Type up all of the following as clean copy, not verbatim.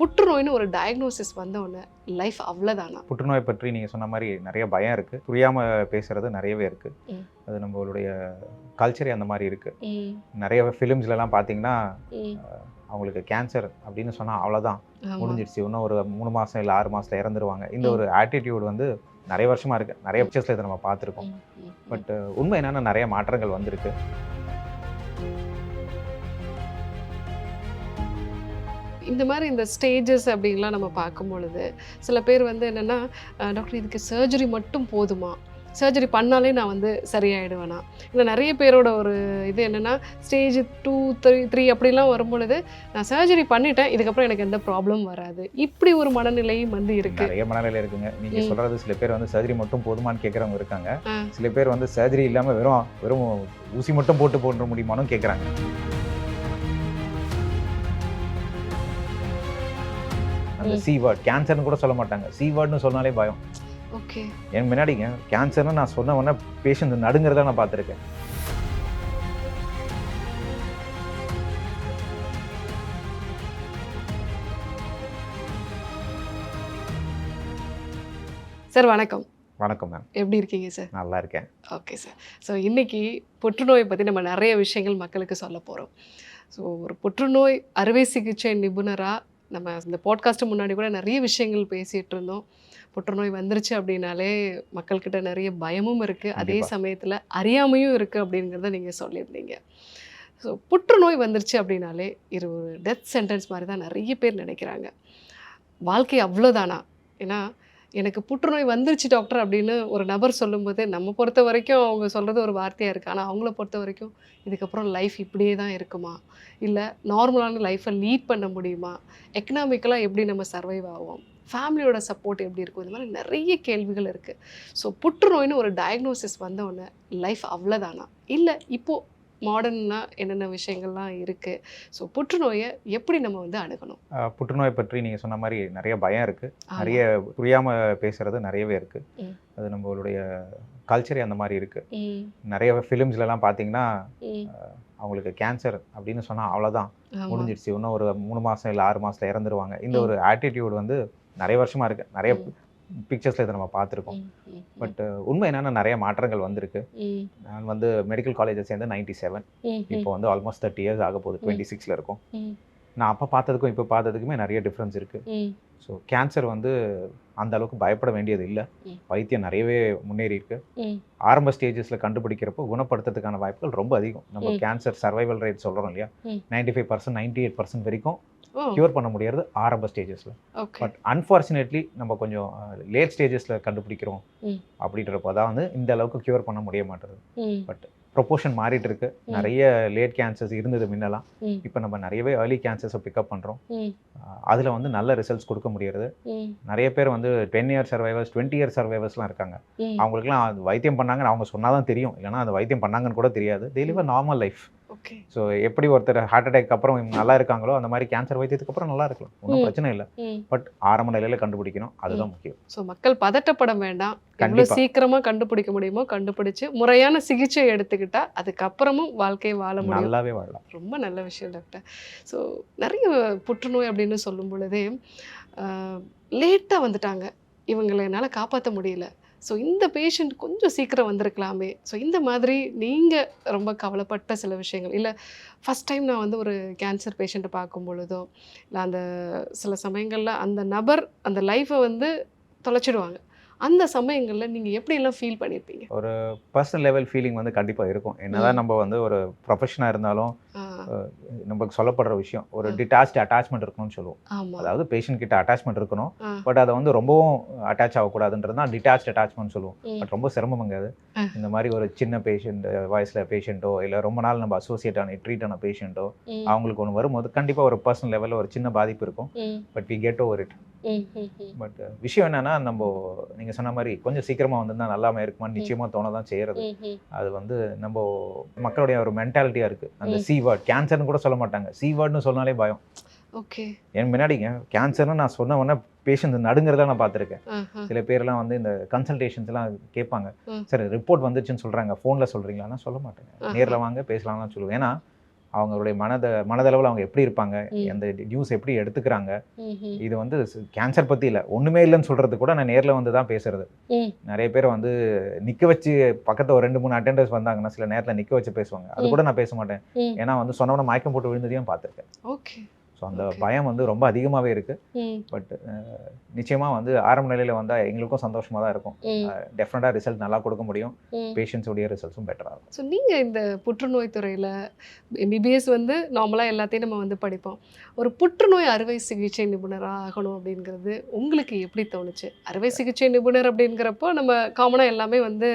புற்றுநோய்னு ஒரு டயக்னோசிஸ் வந்த உடனே லைஃப் அவ்வளோதானா? புற்றுநோய் பற்றி நீங்கள் சொன்ன மாதிரி நிறைய பயம் இருக்குது, புரியாமல் பேசுகிறது நிறையவே இருக்குது. ம். அது நம்மளுடைய கல்ச்சரே அந்த மாதிரி இருக்குது. ம். நிறைய ஃபிலிம்ஸ்லலாம் பார்த்தீங்கன்னா ம். அவங்களுக்கு கேன்சர் அப்படின்னு சொன்னால் அவ்வளோதான், ஆமா. முடிஞ்சிடுச்சு, இன்னும் ஒரு 3 மாதம் இல்லை 6 மாதத்தில் இறந்துருவாங்க. இந்த ஒரு ஆட்டிடியூட் வந்து நிறைய வருஷமாக இருக்குது. நிறைய பிக்சர்ஸில் இதை நம்ம பார்த்துருக்கோம். பட் உண்மை என்னென்னா நிறைய மாற்றங்கள் வந்திருக்கு. இந்த மாதிரி இந்த ஸ்டேஜஸ் அப்படின்லாம் நம்ம பார்க்கும் பொழுது சில பேர் வந்து என்னென்னா, டாக்டர் இதுக்கு சர்ஜரி மட்டும் போதுமா, சர்ஜரி பண்ணாலே நான் வந்து சரியாயிடுவேனா, இல்லை நிறைய பேரோட ஒரு இது என்னென்னா ஸ்டேஜ் 2, 3 அப்படிலாம் வரும் பொழுது நான் சர்ஜரி பண்ணிட்டேன், இதுக்கப்புறம் எனக்கு எந்த ப்ராப்ளம் வராது, இப்படி ஒரு மனநிலையும் வந்து இருக்குது. நிறைய மனநிலை இருக்குங்க. நீங்கள் சொல்கிறது சில பேர் வந்து சர்ஜரி மட்டும் போதுமான்னு கேட்குறவங்க இருக்காங்க. சில பேர் வந்து சர்ஜரி இல்லாமல் வெறும் ஊசி மட்டும் போட்டு முடியுமான்னு கேட்குறாங்க. அந்த சி வேர்ட் கேன்சர்னு கூட சொல்ல மாட்டாங்க, சி வேர்ட்னு சொன்னாலே பயம். ஓகே. என் முன்னாடிங்க கேன்சர்னு நான் சொன்ன உடனே பேஷண்ட் நடுங்கிறத நான் பார்த்துருக்கேன். சார் வணக்கம். வணக்கம் மேம். எப்படி இருக்கீங்க சார்? நல்லா இருக்கேன். Okay sir. ஸோ இன்றைக்கி புற்றுநோயை பற்றி நம்ம நிறைய விஷயங்கள் மக்களுக்கு சொல்ல போகிறோம். ஸோ ஒரு புற்றுநோய் அறுவை சிகிச்சை நிபுணராக நம்ம இந்த பாட்காஸ்ட்டு முன்னாடி கூட நிறைய விஷயங்கள் பேசிகிட்டு இருந்தோம். புற்றுநோய் வந்துருச்சு அப்படின்னாலே மக்கள்கிட்ட நிறைய பயமும் இருக்குது, அதே சமயத்தில் அறியாமையும் இருக்குது அப்படிங்கிறத நீங்கள் சொல்லியிருந்தீங்க. ஸோ புற்றுநோய் வந்துருச்சு அப்படின்னாலே இது ஒரு டெத் சென்டென்ஸ் மாதிரி தான் நிறைய பேர் நினைக்கிறாங்க. வாழ்க்கை அவ்வளோதானா? ஏன்னா எனக்கு புற்றுநோய் வந்துருச்சு டாக்டர் அப்படின்னு ஒரு நபர் சொல்லும்போது நம்ம பொறுத்த வரைக்கும் அவங்க சொல்கிறது ஒரு வார்த்தையாக இருக்குது. ஆனால் அவங்கள பொறுத்த வரைக்கும் இதுக்கப்புறம் லைஃப் இப்படியே தான் இருக்குமா, இல்லை நார்மலான லைஃப்பை லீட் பண்ண முடியுமா, எக்கனாமிக்கலாக எப்படி நம்ம சர்வைவ் ஆகும், ஃபேமிலியோட சப்போர்ட் எப்படி இருக்கும், இந்த மாதிரி நிறைய கேள்விகள் இருக்குது. ஸோ புற்றுநோய்னு ஒரு டயக்னோசிஸ் வந்த உடனே லைஃப் அவ்வளோதானா, இல்லை இப்போது மாடர்னா என்னென்ன விஷயங்கள்லாம் இருக்குது, ஸோ புற்றுநோயை எப்படி நம்ம வந்து அணுகணும்? புற்றுநோய் பற்றி நீங்கள் சொன்ன மாதிரி நிறைய பயம் இருக்குது, நிறைய புரியாமல் பேசுகிறது நிறையவே இருக்குது. அது நம்மளுடைய கல்ச்சரே அந்த மாதிரி இருக்குது. நிறைய ஃபிலிம்ஸ்லலாம் பார்த்தீங்கன்னா அவங்களுக்கு கேன்சர் அப்படின்னு சொன்னால் அவ்வளோதான், முடிஞ்சிடுச்சு, இன்னும் ஒரு 3 மாதம் இல்லை 6 மாதத்தில் இறந்துருவாங்க. இந்த ஒரு ஆட்டிடியூட் வந்து நிறைய வருஷமாக இருக்குது. நிறைய பிக்சர்ஸில் இதை நம்ம பார்த்துருக்கோம். பட் உண்மை என்னென்னா நிறைய மாற்றங்கள் வந்திருக்கு. நான் வந்து மெடிக்கல் காலேஜை சேர்ந்து 97, இப்போ வந்து ஆல்மோஸ்ட் 30 இயர்ஸ் ஆக போகுது, 26ல் இருக்கும். நான் அப்போ பார்த்ததுக்கும் இப்போ பார்த்ததுக்குமே நிறைய டிஃப்ரென்ஸ் இருக்குது. ஸோ கேன்சர் வந்து அந்த அளவுக்கு பயப்பட வேண்டியது இல்லை. வைத்தியம் நிறையவே முன்னேறி இருக்கு. ஆரம்ப ஸ்டேஜஸில் கண்டுபிடிக்கிறப்போ குணப்படுத்துறதுக்கான வாய்ப்புகள் ரொம்ப அதிகம். நம்ம கேன்சர் சர்வைவல் ரேட் சொல்கிறோம் இல்லையா, 95%, 98% வரைக்கும் க்யூர் பண்ண முடியாது ஆரம்ப ஸ்டேஜஸில். பட் அன்ஃபார்ச்சுனேட்லி நம்ம கொஞ்சம் லேட் ஸ்டேஜஸில் கண்டுபிடிக்கிறோம் அப்படின்றப்போ தான் வந்து இந்த அளவுக்கு க்யூர் பண்ண முடிய மாட்டேது. பட் ப்ரொபோர்ஷன் மாறிட்டு இருக்கு. நிறைய லேட் கேன்சர்ஸ் இருந்தது முன்னெல்லாம், இப்போ நம்ம நிறையவே ஏர்லி கேன்சர்ஸை பிக்கப் பண்ணுறோம். அதில் வந்து நல்ல ரிசல்ட்ஸ் கொடுக்க முடியாது. நிறைய பேர் வந்து 10 இயர் சர்வைவர்ஸ், 20 இயர் சர்வைவர்ஸ்லாம் இருக்காங்க. அவங்களுக்குலாம் அது வைத்தியம் பண்ணாங்கன்னு அவங்க சொன்னால் தான் தெரியும், இல்லைனா அது வைத்தியம் பண்ணாங்கன்னு கூட தெரியாது. They live a normal life. So எப்படி ஒருத்தர் ஹார்ட் அட்டாக் அப்புறம் நல்லா இருக்காங்களோ அந்த மாதிரி கேன்சர் வைத்தியத்துக்கு அப்புறம் நல்லா இருக்கலாம், ஒன்றும் பிரச்சனை இல்லை. பட் ஆரம்ப நிலையில் கண்டுபிடிக்கணும், அதுதான் முக்கியம். ஸோ மக்கள் பதட்டப்பட வேண்டாம், எவ்வளோ சீக்கிரமாக கண்டுபிடிக்க முடியுமோ கண்டுபிடிச்சு முறையான சிகிச்சை எடுத்துக்கிட்டா அதுக்கப்புறமும் வாழ்க்கையை வாழ முடியும், நல்லாவே வாழலாம். ரொம்ப நல்ல விஷயம் டாக்டர். ஸோ நிறைய புற்றுநோய் அப்படின்னு சொல்லும் பொழுதே லேட்டாக வந்துட்டாங்க, இவங்களை என்னால் காப்பாற்ற முடியல, ஸோ இந்த பேஷண்ட் கொஞ்சம் சீக்கிரம் வந்திருக்கலாமே, ஸோ இந்த மாதிரி நீங்கள் ரொம்ப கவலைப்பட்ட சில விஷயங்கள், இல்லை ஃபஸ்ட் டைம் நான் வந்து ஒரு கேன்சர் பேஷண்ட்டை பார்க்கும் பொழுதோ, இல்லை அந்த சில சமயங்களில் அந்த நபர் அந்த லைஃப்பை வந்து தொலைச்சிடுவாங்க, அந்த சமயங்களில் நீங்கள் எப்படியெல்லாம் ஃபீல் பண்ணியிருப்பீங்க? ஒரு பர்சனல் லெவல் ஃபீலிங் வந்து கண்டிப்பாக இருக்கும். என்னதான் நம்ம வந்து ஒரு ப்ரொஃபஷனாக இருந்தாலும் நமக்கு சொல்லப்படுற விஷயம் ஒரு டிட்டாச்ட் அட்டாச்மெண்ட் இருக்கணும்னு சொல்லுவோம். அதாவது பேஷண்ட் கிட்ட அட்டாச்மெண்ட் இருக்கணும், பட் அதை வந்து ரொம்பவும் அட்டாச் ஆகக்கூடாதுன்றது தான் டிட்டாச்ட் அட்டாச்மெண்ட் சொல்லுவோம். பட் ரொம்ப சிரமங்க அது. இந்த மாதிரி ஒரு சின்ன பேஷண்ட் வயசில் பேஷண்ட்டோ, இல்லை ரொம்ப நாள் நம்ம அசோசியேட் ட்ரீட் ஆன பேஷண்ட்டோ, அவங்களுக்கு ஒன்று வரும்போது கண்டிப்பாக ஒரு பர்சனல் லெவலில் ஒரு சின்ன பாதிப்பு இருக்கும். But we get over it. But விஷயம் என்னன்னா, நம்ம நீங்க சொன்ன மாதிரி கொஞ்சம் சீக்கிரமா வந்திருந்தா நல்லாம இருக்குமான்னு நிச்சயமா தோணதான் செய்யறது. அது வந்து நம்ம மக்களுடைய ஒரு மென்டாலிட்டியா இருக்கு. அந்த சி வேர்ட் கேன்சர்னு கூட சொல்ல மாட்டாங்க, சி வேர்ட்னு சொன்னாலே பயம். என் முன்னாடிங்க கேன்சர்னு நான் சொன்ன உடனே பேஷண்ட் நடுங்கிறத நான் பார்த்துருக்கேன். சில பேர்லாம் வந்து இந்த கன்சல்டேஷன்ஸ்லாம் கேட்பாங்க, சரி ரிப்போர்ட் வந்துச்சுன்னு சொல்றாங்க, ஃபோனில் சொல்றீங்களான்னா சொல்ல மாட்டேங்க, நேரில் வாங்க பேசலாம்னு சொல்லுவேன். ஏன்னா அவங்களுடைய மனதளவில் அவங்க எப்படி இருப்பாங்க, அந்த நியூஸ் எப்படி எடுத்துக்கிறாங்க. இது வந்து கேன்சர் பற்றி இல்லை, ஒன்றுமே இல்லைன்னு சொல்கிறது கூட நான் நேரில் வந்து தான் பேசுறது. நிறைய பேர் வந்து நிற்க வச்சு பக்கத்தில் ஒரு 2-3 அட்டெண்டர்ஸ் வந்தாங்கன்னா சில நேரத்தில் நிற்க வச்சு பேசுவாங்க. அது கூட நான் பேச மாட்டேன், ஏன்னா வந்து சொன்னவன மயக்கம் போட்டு விழுந்ததையும் பார்த்துருக்கேன். ஓகே. ஸோ அந்த பயம் வந்து ரொம்ப அதிகமாகவே இருக்குது. பட் நிச்சயமாக வந்து ஆரம்ப நிலையில் வந்தால் எங்களுக்கும் சந்தோஷமாக தான் இருக்கும். டெஃபினட்டாக ரிசல்ட் நல்லா கொடுக்க முடியும், பேஷண்ட்ஸுடைய ரிசல்ட்ஸும் பெட்டராக இருக்கும். ஸோ நீங்கள் இந்த புற்றுநோய் துறையில் எம்பிபிஎஸ் வந்து நார்மலாக எல்லாத்தையும் நம்ம வந்து படிப்போம். ஒரு புற்றுநோய் அறுவை சிகிச்சை நிபுணராக ஆகணும் அப்படிங்கிறது உங்களுக்கு எப்படி தோணுச்சு? அறுவை சிகிச்சை நிபுணர் அப்படிங்கிறப்போ நம்ம காமனாக எல்லாமே வந்து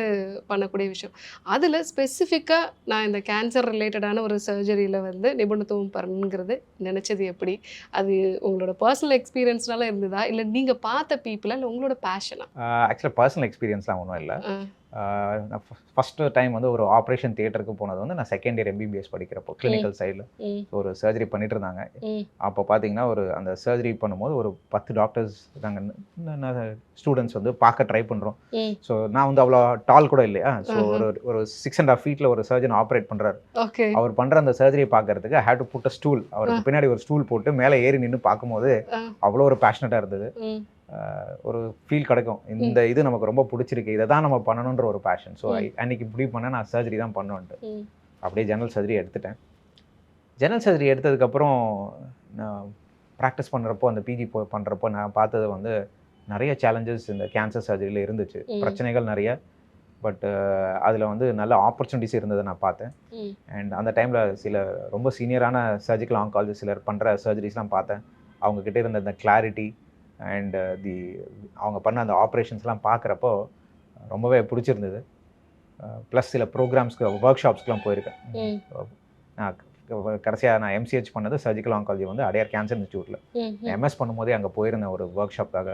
பண்ணக்கூடிய விஷயம். அதில் ஸ்பெசிஃபிக்காக நான் இந்த கேன்சர் ரிலேட்டடான ஒரு சர்ஜரியில் வந்து நிபுணத்துவம் பண்ணணுங்கிறது நினச்சது எப்படி? அது உங்களோட பர்சனல் எக்ஸ்பீரியன்ஸ்னால இருந்ததா, இல்லை நீங்கள் பார்த்த பீப்புளா, இல்லை உங்களோட பேஷனா? ஆக்சுவலாக பர்சனல் எக்ஸ்பீரியன்ஸ்லாம் ஒன்றும் இல்லை. நான் ஃபஸ்ட்டு டைம் வந்து ஒரு ஆப்ரேஷன் தியேட்டருக்கு போனது வந்து நான் செகண்ட் இயர் எம்பிபிஎஸ் படிக்கிறப்போ கிளினிக்கல் சைடில் ஒரு சர்ஜரி பண்ணிட்டு இருந்தாங்க. அப்போ பார்த்தீங்கன்னா அந்த சர்ஜரி பண்ணும்போது ஒரு 10 டாக்டர்ஸ் நாங்கள் ஸ்டூடெண்ட்ஸ் வந்து பார்க்க ட்ரை பண்ணுறோம். ஸோ நான் வந்து அவ்வளோ டால் கூட இல்லையா. ஸோ ஒரு 6.5 feet ஒரு சர்ஜன் ஆப்ரேட் பண்ணுறாரு. அவர் பண்ணுற அந்த சர்ஜரியை பார்க்கறதுக்கு I had to put a stool. அவருக்கு பின்னாடி ஒரு ஸ்டூல் போட்டு மேலே ஏறி நின்று பார்க்கும்போது அவ்வளோ ஒரு பேஷனட்டாக இருந்தது. ஒரு ஃபீல் கிடைக்கும், இந்த இது நமக்கு ரொம்ப பிடிச்சிருக்கு, இதை தான் நம்ம பண்ணணுன்ற ஒரு பேஷன். ஸோ அன்றைக்கி இப்படி பண்ணேன், நான் சர்ஜரி தான் பண்ணுவேன்ட்டு அப்படியே ஜெனரல் சர்ஜரி எடுத்துட்டேன். ஜெனரல் சர்ஜரி எடுத்ததுக்கப்புறம் நான் ப்ராக்டிஸ் பண்ணுறப்போ, அந்த பிஜி பண்ணுறப்போ நான் பார்த்தது வந்து நிறைய சேலஞ்சஸ் இந்த கேன்சர் சர்ஜரியில் இருந்துச்சு. பிரச்சனைகள் நிறைய, பட் அதில் வந்து நல்ல ஆப்பர்ச்சுனிட்டிஸ் இருந்ததை நான் பார்த்தேன். அண்ட் அந்த டைமில் சில ரொம்ப சீனியரான சர்ஜிக்கல் ஆங்காலஜி சிலர் பண்ணுற சர்ஜரிஸ்லாம் பார்த்தேன். அவங்கக்கிட்ட இருந்த அந்த கிளாரிட்டி அண்ட் அவங்க பண்ண அந்த ஆப்ரேஷன்ஸ்லாம் பார்க்குறப்போ ரொம்பவே பிடிச்சிருந்தது. ப்ளஸ் சில ப்ரோக்ராம்ஸ்க்கு ஒர்க் ஷாப்ஸ்க்குலாம் போயிருக்கேன். நான் கடைசியாக நான் எம்சிஹெச் பண்ணது சர்ஜிக்கல் ஆங்காலஜி வந்து அடையார் கேன்சர் இன்ஸ்டியூட்டில். எம்எஸ் பண்ணும்போதே அங்கே போயிருந்தேன் ஒரு ஒர்க் ஷாப்காக.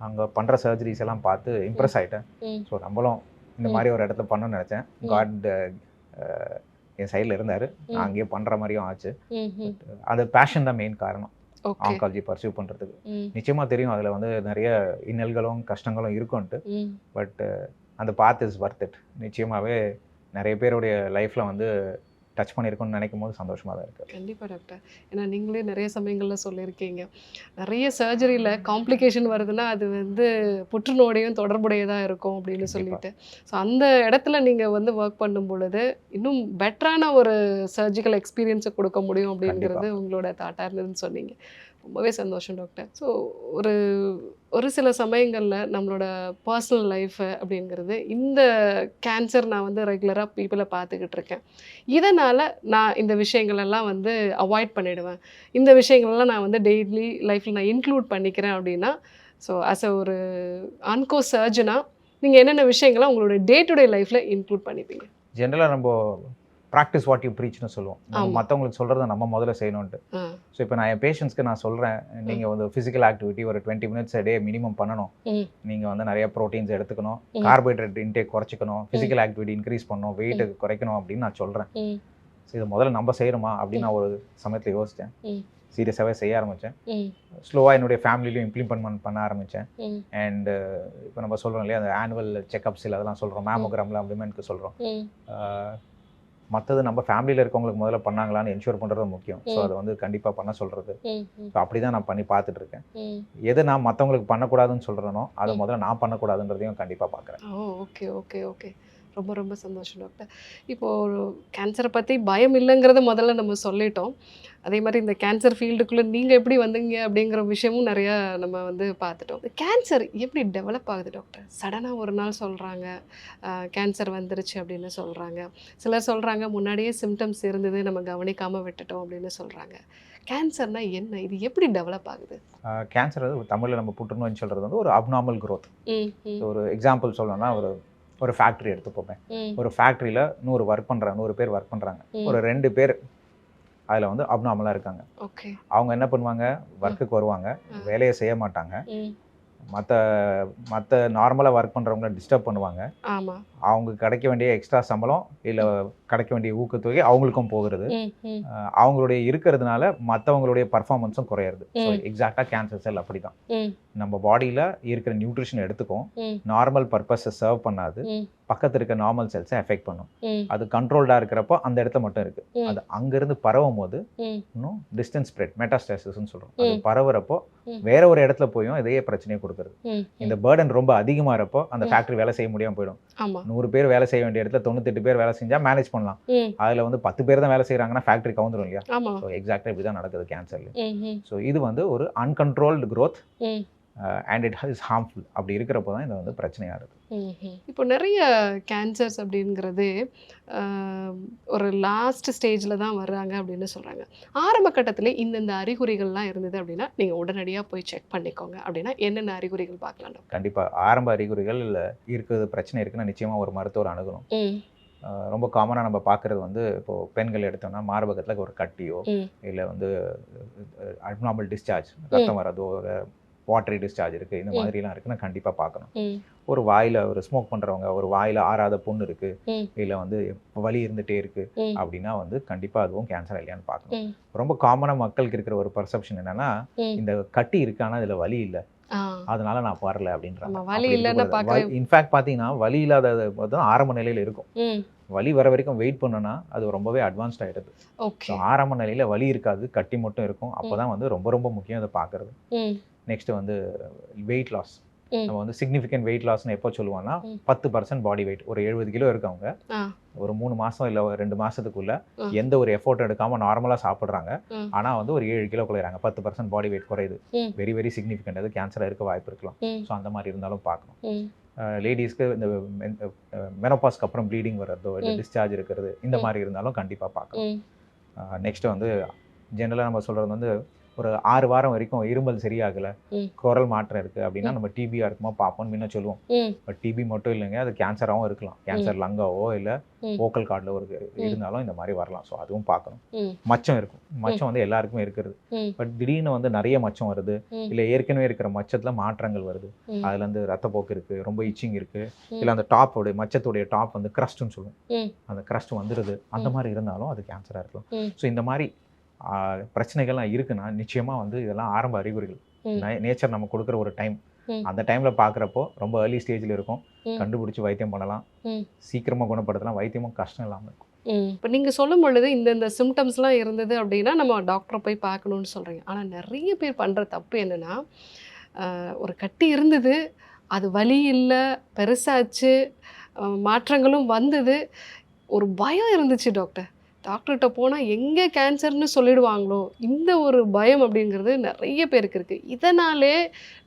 அங்கே பண்ணுற சர்ஜரிஸ் எல்லாம் பார்த்து இம்ப்ரெஸ் ஆகிட்டேன். ஸோ நம்மளும் இந்த மாதிரி ஒரு இடத்துல பண்ணணும்னு நினச்சேன். காட் என் சைடில் இருந்தார், நான் அங்கேயே பண்ணுற மாதிரியும் ஆச்சு. அது பேஷன் தான் மெயின் காரணம் ஆங்காலஜி பர்சியூ பண்ணுறதுக்கு. நிச்சயமாக தெரியும் அதில் வந்து நிறைய இன்னல்களும் கஷ்டங்களும் இருக்கும்ன்ட்டு, பட் அந்த பாத் இஸ் வர்த் இட். நிச்சயமாகவே நிறைய பேருடைய லைஃப்பில் வந்து டச் பண்ணியிருக்கோன்னு நினைக்கும் போது சந்தோஷமாக தான் இருக்குது. கண்டிப்பாக டாக்டர். ஏன்னா நீங்களே நிறைய சமயங்களில் சொல்லியிருக்கீங்க, நிறைய சர்ஜரியில் காம்ப்ளிகேஷன் வருதுன்னா அது வந்து புற்றுநோடையும் தொடர்புடையதாக இருக்கும் அப்படின்னு சொல்லிட்டு. ஸோ அந்த இடத்துல நீங்கள் வந்து ஒர்க் பண்ணும் பொழுது இன்னும் பெட்டரான ஒரு சர்ஜிக்கல் எக்ஸ்பீரியன்ஸை கொடுக்க முடியும் அப்படிங்கிறது உங்களோட தாட்டாக இருந்ததுன்னு சொன்னீங்க. ரொம்பவே சந்தோஷம் டாக்டர். ஸோ ஒரு சில சமயங்களில் நம்மளோட பர்சனல் லைஃபு அப்படிங்கிறது இந்த கேன்சர் நான் வந்து ரெகுலராக பீப்புளை பார்த்துக்கிட்டு இருக்கேன், இதனால் நான் இந்த விஷயங்களெல்லாம் வந்து அவாய்ட் பண்ணிவிடுவேன், இந்த விஷயங்கள்லாம் நான் வந்து டெய்லி லைஃப்பில் நான் இன்க்ளூட் பண்ணிக்கிறேன் அப்படின்னா, ஸோ ஆஸ் அ ஒரு ஆன்கோ சர்ஜனாக நீங்கள் என்னென்ன விஷயங்கள்லாம் உங்களோட டே டு டே லைஃப்பில் இன்க்ளூட் பண்ணிப்பீங்க? ஜென்ரலாக நம்ம ப்ராக்டிஸ் வாட் யூ ப்ரீச்னு சொல்லுவோம். நம்ம மற்றவங்களுக்கு சொல்கிறத நம்ம முதல்ல செய்யணுன்ட்டு. ஸோ இப்போ நான் என் பேஷண்ட்ஸ்க்கு நான் சொல்கிறேன், நீங்கள் வந்து ஃபிசிக்கல் ஆக்டிவிட்டி ஒரு 20 minutes டே மினிமம் பண்ணணும். நீங்கள் வந்து நிறைய ப்ரோட்டீன்ஸ் எடுத்துக்கணும், கார்போஹைட்ரேட் இன்டேக் குறைச்சிக்கணும், ஃபிசிக்கல் ஆக்டிவிட்டி இன்க்ரீஸ் பண்ணணும், வெயிட்டு குறைக்கணும் அப்படின்னு நான் சொல்கிறேன். ஸோ இதை முதல்ல நம்ம செய்கிறோமா அப்படின்னு நான் ஒரு சமயத்தில் யோசித்தேன். சீரியஸாகவே செய்ய ஆரம்பித்தேன். ஸ்லோவாக என்னுடைய ஃபேமிலிலையும் இம்ப்ளிமெண்ட் பண்ண ஆரம்பித்தேன். அண்டு இப்போ நம்ம சொல்கிறோம் இல்லையா, அந்த ஆனுவல் செக்அப்ஸில் அதெல்லாம் சொல்கிறோம், மேமோகிராமில் விமென்க்கு சொல்கிறோம். மற்றது நம்ம ஃபேமிலியில் இருக்கவங்களுக்கு முதல்ல பண்ணாங்களான்னு என்ஷூர் பண்ணுறது முக்கியம். ஸோ அதை வந்து கண்டிப்பாக பண்ண சொல்கிறது. ஸோ அப்படி தான் நான் பண்ணி பார்த்துட்ருக்கேன். எது நான் மற்றவங்களுக்கு பண்ணக்கூடாதுன்னு சொல்கிறேனோ அதை முதல்ல நான் பண்ணக்கூடாதுன்றதையும் கண்டிப்பாக பார்க்குறேன். ஓகே ஓகே ஓகே ரொம்ப ரொம்ப சந்தோஷம் டாக்டர். இப்போது கேன்சரை பற்றி பயம் இல்லைங்கிறத முதல்ல நம்ம சொல்லிட்டோம். அதே மாதிரி இந்த கேன்சர் ஃபீல்டுக்குள்ளே நீங்கள் எப்படி வந்தீங்க அப்படிங்கிற விஷயமும் நிறையா நம்ம வந்து பார்த்துட்டோம். கேன்சர் எப்படி டெவலப் ஆகுது டாக்டர்? சடனாக ஒரு நாள் சொல்கிறாங்க கேன்சர் வந்துருச்சு அப்படின்னு சொல்கிறாங்க, சிலர் சொல்கிறாங்க முன்னாடியே சிம்டம்ஸ் இருந்தது நம்ம கவனிக்காமல் விட்டுட்டோம் அப்படின்னு சொல்கிறாங்க. கேன்சர்னால் என்ன, இது எப்படி டெவலப் ஆகுது? கேன்சர் அது தமிழில் நம்ம புற்றுநோய்னு சொல்கிறது வந்து ஒரு அப்நார்மல் க்ரோத். ஒரு எக்ஸாம்பிள் சொல்லணும்னா ஒரு ஃபேக்ட்ரி எடுத்துப்போமே. ஒரு ஃபேக்ட்ரியில் 100 பேர் ஒர்க் பண்ணுறாங்க. ஒரு 2 பேர் அதில் வந்து அப்நார்மலாக இருக்காங்க. அவங்க என்ன பண்ணுவாங்க, ஒர்க்குக்கு வருவாங்க, வேலையை செய்ய மாட்டாங்க, மற்ற நார்மலாக ஒர்க் பண்ணுறவங்கள டிஸ்டர்ப் பண்ணுவாங்க. அவங்க கிடைக்க வேண்டிய எக்ஸ்ட்ரா சம்பளம் இல்லை கிடைக்க வேண்டிய ஊக்கத்தொகை அவங்களுக்கும் போகிறது. அவங்களுடைய இருக்கிறதுனால மற்றவங்களுடைய பர்ஃபார்மன்ஸும் குறையிறது. ஸோ எக்ஸாக்டாக கேன்சர் செல் அப்படி தான். நம்ம பாடியில் இருக்கிற நியூட்ரிஷன் எடுத்துக்கும், நார்மல் பர்பஸை சர்வ் பண்ணாது, பக்கத்தில் இருக்க நார்மல் செல்ஸை எஃபெக்ட் பண்ணும். அது கண்ட்ரோல்டாக இருக்கிறப்போ அந்த இடத்துல மட்டும் இருக்குது. அது அங்கேருந்து பரவும் போது இன்னும் டிஸ்டன்ஸ் ஸ்ப்ரெட் மெட்டாஸ்டாசிஸ்ன்னு சொல்கிறோம். அது பரவுறப்போ வேற ஒரு இடத்துல போயும் இதே பிரச்சனையை கொடுக்குறது. இந்த பேர்டன் ரொம்ப அதிகமாகிறப்போ அந்த ஃபேக்ட்ரி வேலை செய்ய முடியாமல் போயிடும். 100 பேர் வேலை செய்ய வேண்டிய இடத்துல 98 பேர் வேலை செஞ்சால் மேனேஜ் பண்ணலாம். அதில் வந்து 10 பேர் தான் வேலை செய்கிறாங்கன்னா ஃபேக்ட்ரி கவுந்துரும் இல்லையா? ஸோ எக்ஸாக்டாக இப்படி தான் நடக்குது கேன்சர்ல. ஸோ இது வந்து ஒரு uncontrolled growth and it is harmful. அப்படி இருக்கிறப்போ தான் இது வந்து பிரச்சனையாக இருக்குது. இப்போ நிறைய கேன்சர்ஸ் அப்படிங்கிறது ஒரு லாஸ்ட் ஸ்டேஜில் தான் வர்றாங்க அப்படின்னு சொல்கிறாங்க. ஆரம்ப கட்டத்தில் இந்தந்த அறிகுறிகள்லாம் இருந்தது அப்படின்னா நீங்கள் உடனடியாக போய் செக் பண்ணிக்கோங்க அப்படின்னா என்னென்ன அறிகுறிகள் பார்க்கலாம்? கண்டிப்பாக ஆரம்ப அறிகுறிகள் இருக்குது, பிரச்சனை இருக்குன்னா நிச்சயமாக ஒரு மருத்துவர் அணுகணும். ரொம்ப காமனாக நம்ம பார்க்குறது வந்து இப்போது பெண்கள் எடுத்தோம்னா மார்பகத்தில் ஒரு கட்டியோ இல்லை வந்து அப்நார்மல் டிஸ்சார்ஜ், ரத்தம் வரதோ, ஒரு வாட்டரி டிஸ்சார்ஜ் இருக்குது, இந்த மாதிரிலாம் இருக்குன்னு கண்டிப்பாக பார்க்கணும். ஒரு வாயில் ஒரு ஸ்மோக் பண்ணுறவங்க ஒரு வாயில் ஆறாத புண்ணு இருக்குது, இல்லை வந்து வலி இருந்துகிட்டே இருக்குது அப்படின்னா வந்து கண்டிப்பாக அதுவும் கேன்சர் இல்லையான்னு பார்க்கணும். ரொம்ப காமனாக மக்களுக்கு இருக்கிற ஒரு பர்செப்ஷன் என்னென்னா, இந்த கட்டி இருக்கு ஆனால் இதில் வலி இல்லை, அதனால நான் வரல அப்படின்றாங்க. இன்ஃபேக்ட் பார்த்தீங்கன்னா வலி இல்லாத தான் ஆரம்ப நிலையில் இருக்கும். வலி வர வரைக்கும் வெயிட் பண்ணோன்னா அது ரொம்பவே அட்வான்ஸ்ட் ஆகிடுது. ஸோ ஆரம்ப நிலையில் வலி இருக்காது, கட்டி மட்டும் இருக்கும். அப்போ தான் வந்து ரொம்ப ரொம்ப முக்கியம் இதை பார்க்குறது. நெக்ஸ்ட்டு வந்து வெயிட் லாஸ். நம்ம வந்து சிக்னிஃபிகண்ட் வெயிட் லாஸ்ன்னு எப்போ சொல்லுவோம்னா 10% பாடி வெயிட். ஒரு 70 கிலோ இருக்கவங்க ஒரு 3 மாதம் இல்லை 2 மாதத்துக்குள்ள எந்த ஒரு எஃபோர்ட் எடுக்காமல் நார்மலாக சாப்பிட்றாங்க, ஆனால் வந்து ஒரு 7 கிலோ குறையிறாங்க. 10% பாடி வெயிட் குறையுது. Very very significant. அது கேன்சராக இருக்க வாய்ப்பு இருக்கலாம். ஸோ அந்த மாதிரி இருந்தாலும் பார்க்கணும். லேடிஸ்க்கு இந்த மெனோபாஸ்க்கு அப்புறம் ப்ளீடிங் வர்றதோ இல்லை டிஸ்சார்ஜ் இருக்கிறது இந்த மாதிரி இருந்தாலும் கண்டிப்பாக பார்க்கணும். நெக்ஸ்ட்டு வந்து ஜென்ரலாக நம்ம சொல்கிறது வந்து ஒரு 6 வாரம் வரைக்கும் இருமல் சரியாகலை, குரல் மாற்றம் இருக்குது அப்படின்னா நம்ம டிபியாக இருக்குமா பார்ப்போம்னு முன்ன சொல்லுவோம். பட் டிபி மட்டும் இல்லைங்க, அது கேன்சராகவும் இருக்கலாம். கேன்சர் லங்காவோ இல்லை வோக்கல் கார்டில் ஒரு இருந்தாலும் இந்த மாதிரி வரலாம். ஸோ அதுவும் பார்க்கணும். மச்சம் இருக்கும். மச்சம் வந்து எல்லாருக்குமே இருக்கிறது. பட் திடீர்னு வந்து நிறைய மச்சம் வருது, இல்லை ஏற்கனவே இருக்கிற மச்சத்தில் மாற்றங்கள் வருது, அதுலேருந்து ரத்தப்போக்கு இருக்குது, ரொம்ப இச்சிங் இருக்குது, இல்லை அந்த டாப்போடைய மச்சத்துடைய டாப் வந்து க்ரஸ்ட்னு சொல்லுவோம், அந்த க்ரஸ்ட் வந்துடுது, அந்த மாதிரி இருந்தாலும் அது கேன்சராக இருக்கலாம். ஸோ இந்த மாதிரி பிரச்சனைகள்லாம் இருக்குன்னா நிச்சயமாக வந்து இதெல்லாம் ஆரம்ப அறிகுறிகள். நேச்சர் நம்ம கொடுக்குற ஒரு டைம், அந்த டைமில் பார்க்குறப்போ ரொம்ப ஏர்லி ஸ்டேஜில் இருக்கும், கண்டுபிடிச்சி வைத்தியம் பண்ணலாம், சீக்கிரமாக குணப்படுத்தலாம், வைத்தியமும் கஷ்டம் இல்லாமல் இருக்கும். இப்போ நீங்கள் சொல்லும் பொழுது இந்த சிம்டம்ஸ்லாம் இருந்தது அப்படின்னா நம்ம டாக்டரை போய் பார்க்கணுன்னு சொல்கிறீங்க. ஆனால் நிறைய பேர் பண்ணுற தப்பு என்னென்னா, ஒரு கட்டி இருந்தது, அது வலி இல்லை, பெருசாச்சு, மாற்றங்களும் வந்தது, ஒரு பயம் இருந்துச்சு டாக்டர்கிட்ட போனால் எங்கே கேன்சர்னு சொல்லிடுவாங்களோ, இந்த ஒரு பயம் அப்படிங்கிறது நிறைய பேருக்கு இருக்குது. இதனாலே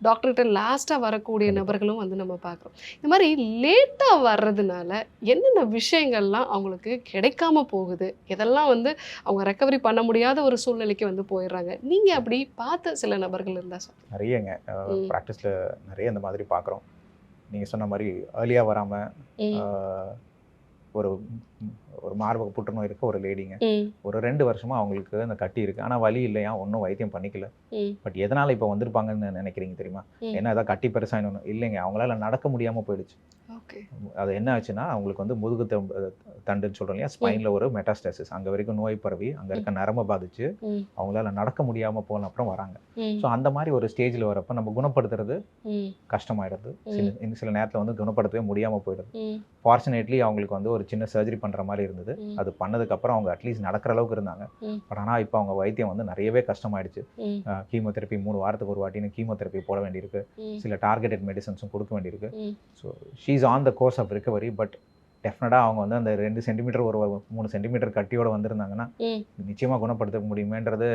டாக்டர்கிட்ட லாஸ்ட்டாக வரக்கூடிய நபர்களும் வந்து நம்ம பார்க்குறோம். இந்த மாதிரி லேட்டாக வர்றதுனால என்னென்ன விஷயங்கள்லாம் அவங்களுக்கு கிடைக்காம போகுது, இதெல்லாம் வந்து அவங்க ரெக்கவரி பண்ண முடியாத ஒரு சூழ்நிலைக்கு வந்து போயிடுறாங்க. நீங்கள் அப்படி பார்த்த சில நபர்கள் இருந்தால் சார்? நிறையங்க, ப்ராக்டிஸில் நிறைய இந்த மாதிரி பார்க்குறோம். நீங்கள் சொன்ன மாதிரி ஏர்லியாக வராமல் ஒரு மார்பக புற்றுநோய் இருக்க ஒரு லேடிங்க, ஒரு 2 வருஷமா அவங்களுக்கு அந்த கட்டி இருக்கு, ஆனால் வலி இல்லையா, ஒன்றும் வைத்தியம் பண்ணிக்கல. பட் எதனால இப்போ வந்திருப்பாங்கன்னு நினைக்கிறீங்க தெரியுமா? ஏன்னா ஏதாவது கட்டி பெருசாக இல்லைங்க, அவங்களால நடக்க முடியாமல் போயிடுச்சு. அது என்ன ஆச்சுன்னா அவங்களுக்கு வந்து முதுகு தண்டுன்னு சொல்கிறோம் இல்லையா, ஸ்பைனில் ஒரு மெட்டாஸ்டாசிஸ், அங்கே வரைக்கும் நோய் பரவி அங்கே இருக்க நரம்பை பாதிச்சு அவங்களால நடக்க முடியாமல் போன அப்புறம் வராங்க. ஸோ அந்த மாதிரி ஒரு ஸ்டேஜில் வரப்போ நம்ம குணப்படுத்துறது கஷ்டமாயிடுது. சில நேரத்தில் வந்து குணப்படுத்தவே முடியாமல் போயிடுது. ஃபார்ச்சுனேட்லி அவங்களுக்கு வந்து ஒரு சின்ன சர்ஜரி பண்ணுற மாதிரி இருந்தது. அது பண்ணதுக்கப்புறம் அவங்க அட்லீஸ்ட் நடக்கிற அளவுக்கு இருந்தாங்க. பட் ஆனால் இப்போ அவங்க வைத்தியம் வந்து நிறையவே கஷ்டமாயிடுச்சு. கீமோதெரப்பி 3 வாரத்துக்கு ஒரு வாட்டின்னு கீமோதெரப்பி போட வேண்டியிருக்கு, சில டார்கெட்டட் மெடிசன்ஸும் கொடுக்க வேண்டியிருக்கு. So she is on the course of recovery. But டெஃபினட்டாக அவங்க வந்து அந்த 2 சென்டிமீட்டர் ஒரு 3 சென்டிமீட்டர் கட்டியோட வந்திருந்தாங்கன்னா நிச்சயமாக குணப்படுத்த முடியுமேன்றது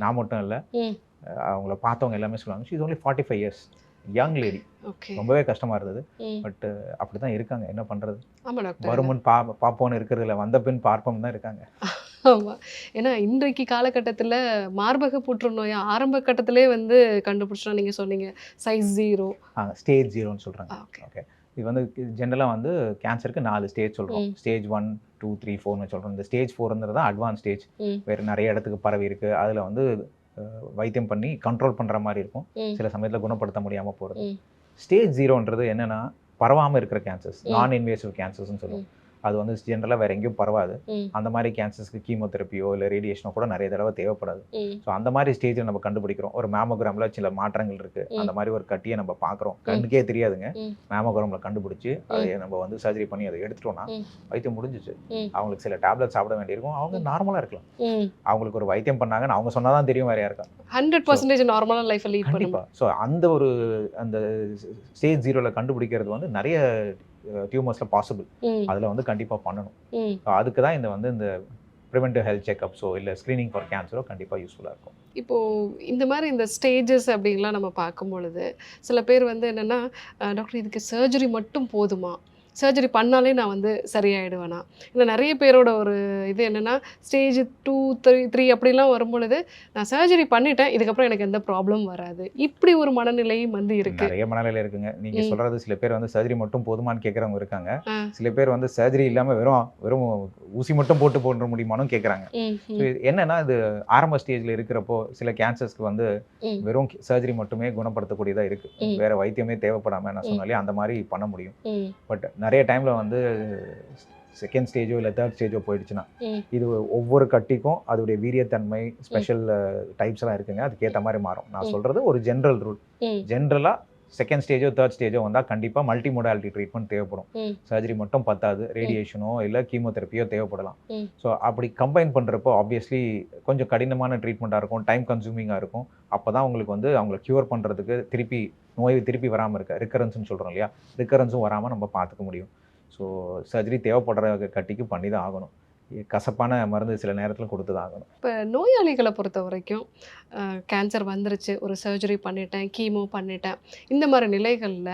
நான் மட்டும் இல்லை, அவங்கள பார்த்தவங்க எல்லாமே சொல்லுவாங்க. She is only 45 years, young lady. ரொம்பவே கஷ்டமாக இருந்தது. பட் அப்படி தான் இருக்காங்க, என்ன பண்ணுறது. வருமுன் பார்ப்போன்னு இருக்கிறதுல வந்த பின் பார்ப்போம் தான் இருக்காங்க. ஆமாம், ஏன்னா இன்றைக்கு காலகட்டத்தில் மார்பக புற்றுநோய் ஆரம்ப கட்டத்திலே வந்து கண்டுபிடிச்சோம். நீங்கள் சொன்னீங்க சைஸ் 0, ஸ்டேஜ் 0ன்னு சொல்கிறாங்க. ஓகே, இது வந்து ஜென்ரலாக வந்து கேன்சருக்கு 4 ஸ்டேஜ் சொல்கிறோம். ஸ்டேஜ் 1, 2, 3, 4ன்னு சொல்கிறோம். இந்த ஸ்டேஜ் 4ன்றது தான் அட்வான்ஸ் ஸ்டேஜ். வேறு நிறைய இடத்துக்கு பரவி இருக்குது. அதில் வந்து வைத்தியம் பண்ணி கண்ட்ரோல் பண்ணுற மாதிரி இருக்கும், சில சமயத்தில் குணப்படுத்த முடியாமல் போகிறது. ஸ்டேஜ் 0ன்றது என்னென்னா பரவாமல் இருக்கிற கேன்சர்ஸ், நான் இன்வேசிவ் கேன்சர்ஸ்ன்னு சொல்லுவோம். அது வந்து ஜென்ரலாக வேறு எங்கேயும் பரவாது. ம். அந்த மாதிரி கேன்சர்ஸ்க்கு கீமோதெரப்பியோ இல்லை ரேடியேஷனோ கூட நிறைய தடவை தேவைப்படாது. ம். ஸோ அந்த மாதிரி ஸ்டேஜில் நம்ம கண்டுபிடிக்கிறோம். ஒரு மேமோகிராமில் சில மாற்றங்கள் இருக்குது, அந்த மாதிரி ஒரு கட்டியை நம்ம பார்க்குறோம், கண்ணுக்கே தெரியாதுங்க. மேமோகிராமில் கண்டுபிடிச்சி அதை நம்ம வந்து சர்ஜரி பண்ணி அதை எடுத்துட்டோம்னா வைத்தியம் முடிஞ்சிச்சு. அவங்களுக்கு சில டேப்லெட் சாப்பிட வேண்டியிருக்கும், அவங்க நார்மலாக இருக்கலாம். அவங்களுக்கு ஒரு வைத்தியம் பண்ணாங்கன்னு அவங்க சொன்னால் தான் தெரியும் வேறு யாருக்கா. 100% நார்மலான லைஃப்பை லீட் கண்டிப்பாக. ஸோ அந்த ஸ்டேஜ் 0ல் கண்டுபிடிக்கிறது வந்து நிறைய டியூமர்ஸில் பாசிபிள். அதில் வந்து கண்டிப்பாக பண்ணணும். அதுக்கு தான் இந்த ப்ரிவென்டிவ் ஹெல்த் செக்அப்ஸோ இல்லை ஸ்க்ரீனிங் ஃபார் கேன்சரோ கண்டிப்பாக யூஸ்ஃபுல்லாக இருக்கும். இப்போது இந்த மாதிரி இந்த ஸ்டேஜஸ் அப்படின்லாம் நம்ம பார்க்கும் பொழுது சில பேர் வந்து என்னென்னா, டாக்டர் இதுக்கு சர்ஜரி மட்டும் போதுமா, சர்ஜரி பண்ணாலே நான் வந்து சரியாயிடுவேனா, இல்லை நிறைய பேரோட ஒரு இது என்னென்னா ஸ்டேஜ் 2, 3 அப்படிலாம் வரும்பொழுது நான் சர்ஜரி பண்ணிட்டேன், இதுக்கப்புறம் எனக்கு எந்த ப்ராப்ளம் வராது, இப்படி ஒரு மனநிலையும் வந்து இருக்குது. நிறைய மனநிலை இருக்குங்க. நீங்கள் சொல்கிறது சில பேர் வந்து சர்ஜரி மட்டும் போதுமான்னு கேட்குறவங்க இருக்காங்க. சில பேர் வந்து சர்ஜரி இல்லாமல் வெறும் ஊசி மட்டும் போட்டு முடியுமானும் கேட்குறாங்க. என்னன்னா இது ஆரம்ப ஸ்டேஜில் இருக்கிறப்போ சில கேன்சர்ஸ்க்கு வந்து வெறும் சர்ஜரி மட்டுமே குணப்படுத்தக்கூடியதாக இருக்குது. வேறு வைத்தியமே தேவைப்படாமல் நான் சொன்னாலே அந்த மாதிரி பண்ண முடியும். பட் நிறைய டைமில் வந்து செகண்ட் ஸ்டேஜோ இல்லை தேர்ட் ஸ்டேஜோ போயிடுச்சுன்னா இது ஒவ்வொரு கட்டிக்கும் அதோடைய வீரியத்தன்மை ஸ்பெஷல் டைப்ஸ்லாம் இருக்குங்க, அதுக்கேற்ற மாதிரி மாறும். நான் சொல்கிறது ஒரு ஜென்ரல் ரூல். ஜென்ரலாக செகண்ட் ஸ்டேஜோ தேர்ட் ஸ்டேஜோ வந்தால் கண்டிப்பாக மல்டி மொடாலிட்டி ட்ரீட்மெண்ட் தேவைப்படும். சர்ஜரி மட்டும் பத்தாது, ரேடியேஷனோ இல்லை கீமோதெரப்பியோ தேவைப்படலாம். ஸோ அப்படி கம்பைன் பண்ணுறப்போ ஆப்வியஸ்லி கொஞ்சம் கடினமான ட்ரீட்மெண்ட்டாக இருக்கும், டைம் கன்சூமிங்காக இருக்கும். அப்போ தான் உங்களுக்கு வந்து அவங்களை க்யூர் பண்ணுறதுக்கு நோய் திருப்பி வராமல் இருக்க ரிக்கரன்ஸ்னு சொல்கிறோம் இல்லையா, ரிக்கரன்ஸும் வராமல் நம்ம பார்த்துக்க முடியும். ஸோ சர்ஜரி தேவைப்படுற கட்டிக்கு பண்ணி தான் ஆகணும். கசப்பான மருந்து சில நேரத்தில் கொடுத்து தான் ஆகணும். இப்போ நோயாளிகளை பொறுத்த வரைக்கும் கேன்சர் வந்துருச்சு, ஒரு சர்ஜரி பண்ணிட்டேன், கீமோ பண்ணிட்டேன், இந்த மாதிரி நிலைகளில்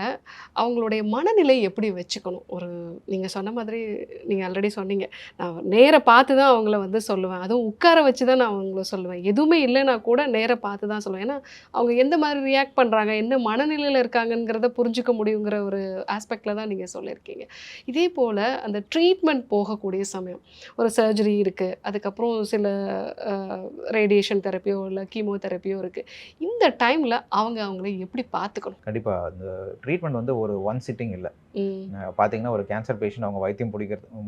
அவங்களுடைய மனநிலை எப்படி வச்சுக்கணும்? ஒரு நீங்கள் சொன்ன மாதிரி நீங்கள் ஆல்ரெடி சொன்னீங்க, நான் நேராக பார்த்து தான் அவங்கள வந்து சொல்லுவேன், அதுவும் உட்கார வச்சு தான் நான் அவங்கள சொல்லுவேன், எதுவுமே இல்லைன்னா கூட நேராக பார்த்து தான் சொல்லுவேன். ஏன்னா அவங்க எந்த மாதிரி ரியாக்ட் பண்ணுறாங்க, எந்த மனநிலையில் இருக்காங்கங்கிறத புரிஞ்சுக்க முடியுங்கிற ஒரு ஆஸ்பெக்டில் தான் நீங்கள் சொல்லியிருக்கீங்க. இதே போல் அந்த ட்ரீட்மெண்ட் போகக்கூடிய சமயம், ஒரு சர்ஜரி இருக்குது, அதுக்கப்புறம் சில ரேடியேஷன் தெரப்பியோ இல்லை கீமோதெரப்பியோ இருக்குது, இந்த டைமில் அவங்கள எப்படி பார்த்துக்கணும்? கண்டிப்பாக அந்த ட்ரீட்மெண்ட் வந்து ஒரு ஒன் சிட்டிங் இல்லை. பார்த்தீங்கன்னா ஒரு கேன்சர் பேஷண்ட் அவங்க வைத்தியம்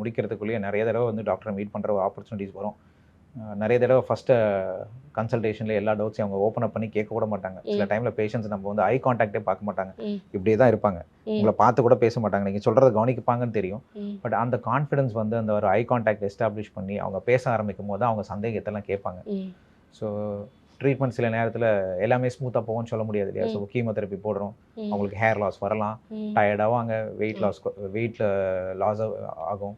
முடிக்கிறதுக்குள்ளேயே நிறைய தடவை வந்து டாக்டரை மீட் பண்ணுற ஒரு ஆப்பர்ச்சுனிட்டிஸ் வரும். நிறைய தடவை ஃபஸ்ட்டு கன்சல்டேஷனில் எல்லா டவுட்ஸையும் அவங்க ஓப்பன் அப் பண்ணி கேட்க கூட மாட்டாங்க. சில டைமில் பேஷண்ட்ஸ் நம்ம வந்து ஐ கான்டாக்டே பார்க்க மாட்டாங்க, இப்படியே தான் இருப்பாங்க, உங்களை பார்த்து கூட பேச மாட்டாங்க, நீங்கள் சொல்கிறத கவனிப்பாங்கன்னு தெரியும். பட் அந்த கான்ஃபிடன்ஸ் வந்து அந்த ஒரு ஐ கான்டாக்ட் எஸ்டாப்ளிஷ் பண்ணி அவங்க பேச ஆரம்பிக்கும் போது அவங்க சந்தேகத்தெல்லாம் கேட்பாங்க. ஸோ ட்ரீட்மெண்ட் சில நேரத்தில் எல்லாமே ஸ்மூத்தாக போகும்னு சொல்ல முடியாது இல்லையா. ஸோ கீமோதெரப்பி போடுறோம், அவங்களுக்கு ஹேர் லாஸ் வரலாம், டயர்டாவாங்க, வெயிட் லாஸ் ஆகும்,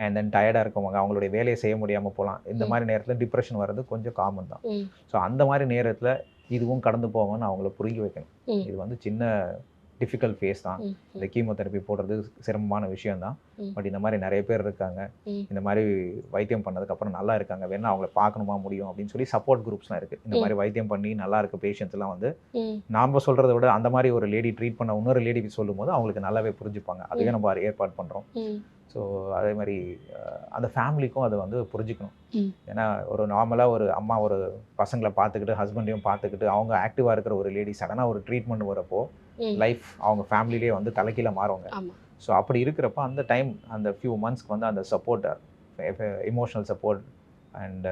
அண்ட் தென் டயர்டாக இருக்கவங்க அவங்களுடைய வேலையை செய்ய முடியாமல் போகலாம். இந்த மாதிரி நேரத்தில் டிப்ரெஷன் வர்றது கொஞ்சம் காமன் தான். ஸோ அந்த மாதிரி நேரத்தில் இதுவும் கடந்து போகணும்னு அவங்கள புரிஞ்சு வைக்கணும். இது வந்து சின்ன டிஃபிகல்ட் ஃபேஸ் தான், இந்த கீமோதெரப்பி போடுறது சிரமமான விஷயம்தான். பட் இந்த மாதிரி நிறைய பேர் இருக்காங்க, இந்த மாதிரி வைத்தியம் பண்ணதுக்கப்புறம் நல்லா இருக்காங்க, வேணா அவங்கள பார்க்கணுமா முடியும் அப்படின்னு சொல்லி சப்போர்ட் குரூப்ஸ்லாம் இருக்குது. இந்த மாதிரி வைத்தியம் பண்ணி நல்லா இருக்க பேஷண்ட்ஸ் எல்லாம் வந்து நாம் சொல்கிறத விட அந்த மாதிரி ஒரு லேடி ட்ரீட் பண்ண இன்னொரு லேடி சொல்லும் போது அவங்களுக்கு நல்லாவே புரிஞ்சுப்பாங்க. அதுவே நம்ம ஏற்பாடு பண்ணுறோம். ஸோ அதே மாதிரி அந்த ஃபேமிலிக்கும் அதை வந்து புரிஞ்சுக்கணும். ஏன்னா ஒரு நார்மலாக ஒரு அம்மா ஒரு பசங்களை பார்த்துக்கிட்டு ஹஸ்பண்டையும் பார்த்துக்கிட்டு அவங்க ஆக்டிவாக இருக்கிற ஒரு லேடி சடனாக ஒரு ட்ரீட்மெண்ட் வரப்போ லைஃப் அவங்க ஃபேமிலியிலே வந்து தலைக்கீழ மாறுவாங்க. ஸோ அப்படி இருக்கிறப்ப அந்த டைம் அந்த ஃபியூ மந்த்ஸ்க்கு வந்து அந்த support, emotional support and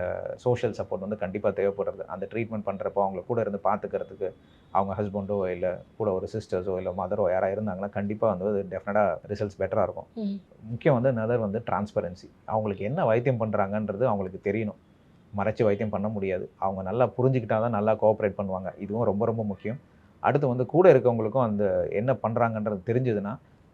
social support வந்து கண்டிப்பாக தேவைப்படுறது. அந்த ட்ரீட்மெண்ட் பண்ணுறப்போ அவங்கள கூட இருந்து பார்த்துக்கிறதுக்கு அவங்க ஹஸ்பண்டோ இல்லை கூட ஒரு சிஸ்டர்ஸோ இல்லை மதரோ யாராக இருந்தாங்கன்னா கண்டிப்பாக வந்து டெஃபினட்டாக ரிசல்ட்ஸ் பெட்டராக இருக்கும். முக்கியம் வந்து நதர் வந்து டிரான்ஸ்பரன்சி. அவங்களுக்கு என்ன வைத்தியம் பண்ணுறாங்கன்றது அவங்களுக்கு தெரியணும், மறைச்சி வைத்தியம் பண்ண முடியாது. அவங்க நல்லா புரிஞ்சுக்கிட்டா தான் நல்லா கோஆப்ரேட் பண்ணுவாங்க. இதுவும் ரொம்ப ரொம்ப முக்கியம். அடுத்து வந்து கூட இருக்கவங்களுக்கும் அந்த என்ன பண்ணுறாங்கன்றது தெரிஞ்சதுன்னா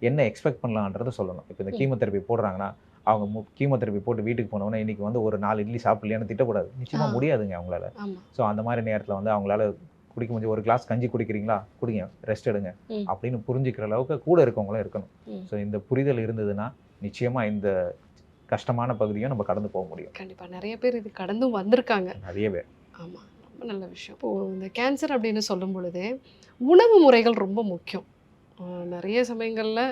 என்ன எக்ஸ்பெக்ட் பண்ணலான்றது சொல்லணும். இப்போ இந்த கீமோதெரப்பி போடுறாங்கன்னா அவங்க கீமோதெரப்பி போட்டு வீட்டுக்கு போனோன்னா இன்றைக்கி வந்து ஒரு 4 இட்லி சாப்பிடலையான்னு திட்டக்கூடாது, நிச்சயமாக முடியாதுங்க அவங்களால. ஸோ அந்த மாதிரி நேரத்தில் வந்து அவங்களால குடிக்க முடிஞ்சு ஒரு கிளாஸ் கஞ்சி குடிக்கிறீங்களா குடிங்க, ரெஸ்ட் எடுங்க அப்படின்னு புரிஞ்சுக்கிற அளவுக்கு கூட இருக்கவங்களும் இருக்கணும். ஸோ இந்த புரிதல் இருந்ததுன்னா நிச்சயமாக இந்த கஷ்டமான பகுதியும் நம்ம கடந்து போக முடியும். கண்டிப்பாக நிறைய பேர் இது கடந்தும் வந்திருக்காங்க, நிறைய பேர். ஆமாம், ரொம்ப நல்ல விஷயம். இப்போது இந்த கேன்சர் அப்படின்னு சொல்லும் பொழுது உணவு முறைகள் ரொம்ப முக்கியம். நிறைய சமயங்களில்